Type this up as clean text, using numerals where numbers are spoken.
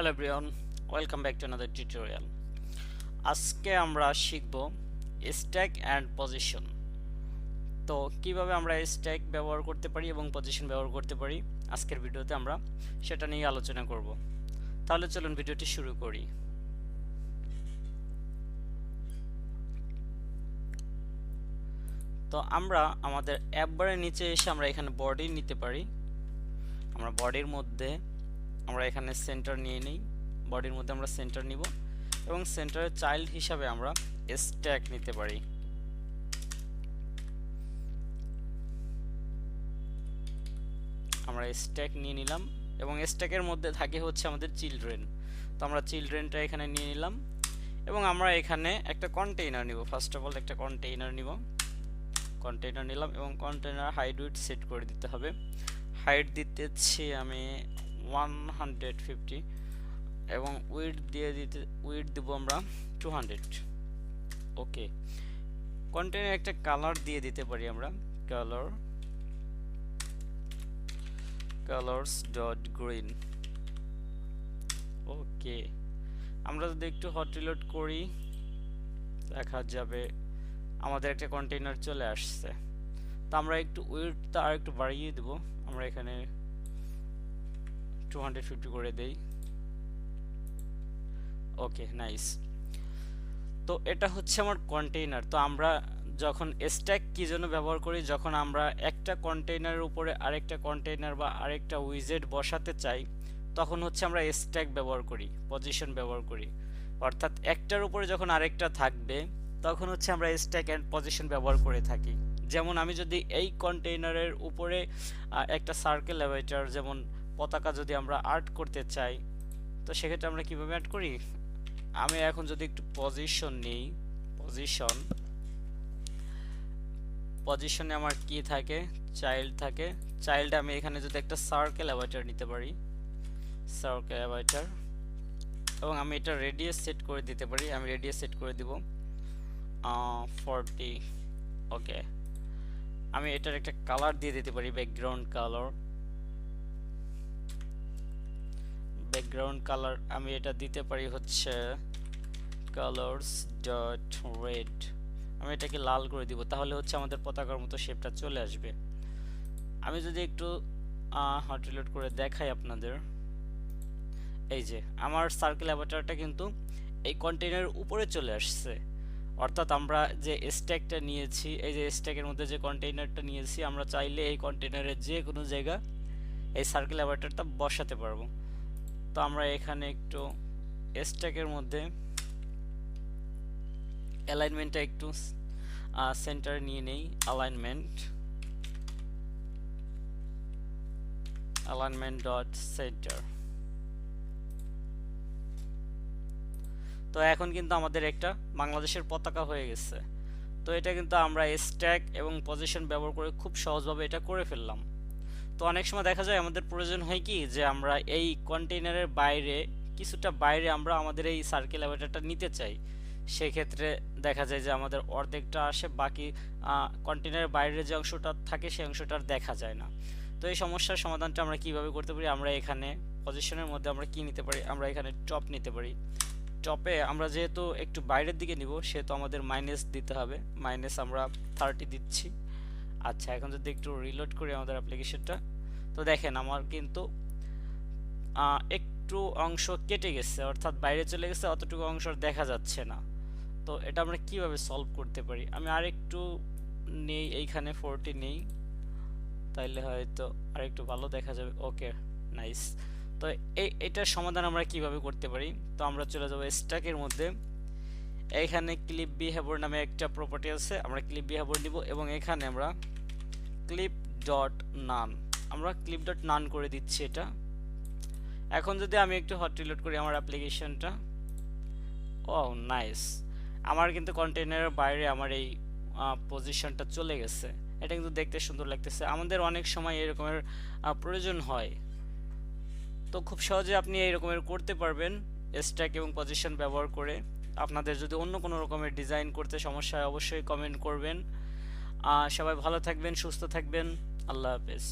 Hello everyone, welcome back to another tutorial. আজকে আমরা শিখব স্ট্যাক অ্যান্ড পজিশন। তো কিভাবে আমরা স্ট্যাক ব্যবহার করতে পারি এবং পজিশন ব্যবহার করতে পারি আজকের ভিডিওতে আমরা সেটা নিয়ে আলোচনা করব। তাহলে চলুন ভিডিওটি শুরু করি। তো আমরা আমাদের অ্যাপ বারের নিচে এসে আমরা এখানে বডি নিতে পারি। আমরা বডির মধ্যে আমরা এখানে সেন্টার নিয়ে নিই, বডির মধ্যে আমরা সেন্টার নিব এবং সেন্টারের চাইল্ড হিসাবে আমরা স্ট্যাক নিতে পারি। আমরা স্ট্যাক নিয়ে নিলাম এবং স্ট্যাকের মধ্যে থাকে হচ্ছে আমাদের চিলড্রেন। তো আমরা চিলড্রেনটা এখানে নিয়ে নিলাম এবং আমরা এখানে একটা কন্টেইনার নিব। ফার্স্ট অফ অল একটা কন্টেইনার নিলাম এবং কন্টেইনার হাইট উইডথ সেট করে দিতে হবে। হাইট দিতেছি আমি 150 এবং উইডথ দিব আমরা 200। ওকে, কন্টেইনারে একটা কালার দিয়ে দিতে পারি আমরা, কালার্স ডট গ্রিন। ওকে, আমরা যদি একটু হট রিলোড করি দেখা যাবে আমাদের একটা কন্টেইনার চলে আসছে। তো আমরা একটু উইডথটা আর একটু বাড়িয়ে দেব, আমরা এখানে 250 করে দেই। ওকে, নাইস। তো এটা হচ্ছে আমার কন্টেইনার। তো আমরা যখন স্ট্যাক কি জন্য ব্যবহার করি, যখন আমরা একটা কন্টেইনারের উপরে আরেকটা কন্টেইনার বা আরেকটা উইজেট বসাতে চাই তখন হচ্ছে আমরা স্ট্যাক ব্যবহার করি, পজিশন ব্যবহার করি। অর্থাৎ একটার উপরে যখন আরেকটা থাকবে তখন হচ্ছে আমরা স্ট্যাক অ্যান্ড পজিশন ব্যবহার করে থাকি। যেমন আমি যদি এই কন্টেইনারের উপরে একটা সার্কেল এভাইটার যেমন পতাকা যদি আমরা আর্ট করতে চাই তো সেক্ষেত্রে আমরা কিভাবে অ্যাড করি, আমি এখন যদি একটু পজিশন নিই, পজিশনে আমার কি থাকে, চাইল্ড থাকে। চাইল্ডে আমি এখানে যদি একটা সার্কেল এভাইটার নিতে পারি, এবং আমি এটা রেডিয়াস সেট করে দিতে পারি। আমি রেডিয়াস সেট করে দিব 40। ওকে, আমি এটার একটা কালার দিয়ে দিতে পারি, ব্যাকগ্রাউন্ড কালার আমি এটা দিতে পারি হচ্ছে কালার্স ডট রেড। আমি এটাকে লাল করে দিব, তাহলে হচ্ছে আমাদের পতাকার মতো শেপটা চলে আসবে। আমি যদি একটু হট রিলোড করে দেখাই আপনাদের, এই যে আমার সার্কেল অ্যাভাটারটা কিন্তু এই কন্টেইনারের উপরে চলে আসছে। অর্থাৎ আমরা যে স্ট্যাকটা নিয়েছি, এই যে স্ট্যাকের মধ্যে যে কন্টেইনারটা নিয়েছি, আমরা চাইলে এই কন্টেইনারের যে কোনো জায়গা এই সার্কেল অ্যাভাটারটা বসাতে পারবো। তো আমরা এখানে একটু স্ট্যাকের মধ্যে অ্যালাইনমেন্টটা একটু সেন্টার নিয়ে নেই, অ্যালাইনমেন্ট ডট সেন্টার। তো এখন কিন্তু আমাদের একটা বাংলাদেশের পতাকা হয়ে গেছে। তো এটা কিন্তু আমরা স্ট্যাক এবং পজিশন ব্যবহার করে খুব সহজভাবে এটা করে ফেললাম। তো অনেক সময় দেখা যায় আমাদের প্রয়োজন হয় কি যে আমরা এই কন্টেইনারের বাইরে কিছুটা বাইরে আমরা আমাদের এই সার্কেল অ্যাভাটারটা নিতে চাই। সেক্ষেত্রে দেখা যায় যে আমাদের অর্ধেকটা আসে, বাকি কন্টেইনারের বাইরে যে অংশটা থাকে সেই অংশটা আর দেখা যায় না। তো এই সমস্যার সমাধানটা আমরা কিভাবে করতে পারি, আমরা এখানে পজিশনের মধ্যে আমরা কি নিতে পারি, আমরা এখানে টপ নিতে পারি। টপে আমরা যেহেতু একটু বাইরের দিকে নিব সেহেতু আমাদের মাইনাস দিতে হবে, মাইনাস আমরা 30 দিচ্ছি। আচ্ছা, এখন যদি একটু রিলোড করি আমাদের অ্যাপ্লিকেশনটা, তো দেখেন আমার কিন্তু একটু অংশ কেটে গেছে, অর্থাৎ বাইরে চলে গেছে, অতটুকু অংশ দেখা যাচ্ছে না। তো এটা আমরা কিভাবে সলভ করতে পারি, আমি আরেকটু নেই, এইখানে 40 নেই, তাইলে হয়তো আরেকটু ভালো দেখা যাবে। ওকে, নাইস। তো এটার সমাধান আমরা কিভাবে করতে পারি, তো আমরা চলে যাব স্ট্যাকের মধ্যে। এইখানে ক্লিপ বিহেভিয়ার নামে একটা প্রপার্টি আছে, আমরা ক্লিপ বিহেভিয়ার দিব এবং এখানে আমরা ক্লিপ ডট নান, আমরা ক্লিপ ডট নান করে দিচ্ছি এটা। এখন যদি আমি একটু হট রিলোড করি আমার অ্যাপ্লিকেশনটা, ও নাইস, আমার কিন্তু কন্টেইনারের বাইরে আমার এই পজিশনটা চলে গেছে। এটা কিন্তু দেখতে সুন্দর লাগতেছে। আমাদের অনেক সময় এরকমের প্রয়োজন হয়, তো খুব সহজে আপনি এই রকমের করতে পারবেন স্ট্যাক এবং পজিশন ব্যবহার করে। আপনাদের যদি অন্য কোনো রকমের ডিজাইন করতে সমস্যা হয় অবশ্যই কমেন্ট করবেন। সবাই ভালো থাকবেন, সুস্থ থাকবেন, আল্লাহ হাফেজ।